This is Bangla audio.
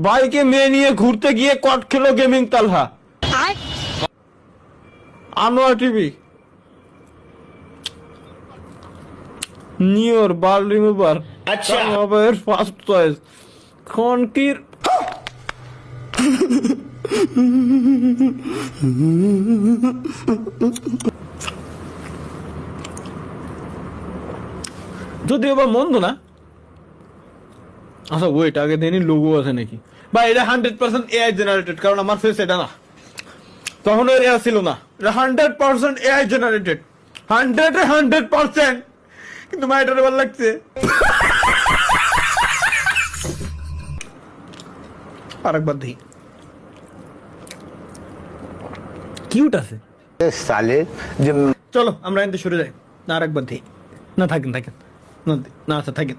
বাইকে মেয়ে নিয়ে ঘুরতে গিয়ে কট খেলো গেমিং তালহা। আনোয়ার টিভি নিওর বাল রিমুভার। আচ্ছা মোবাইল ফার্স্ট চয়েস খনকির। যদিও বা মন্দ না। আচ্ছা ওয়েট, আগে দিনই লোগো আছে নাকি? বা এটা 100% এআই জেনারেটেড, কারণ আমার ফেস এটা না, তখন এর এআই ছিল না। এটা 100% এআই জেনারেটেড, 100%। কিন্তু মা এটা ভালো লাগছে। আরেকবার দেখি, কিউট আছে সালে। চলো আমরা এনতে সরে যাই। না আরেকবার দেখি। না থাকেন, না আচ্ছা থাকেন।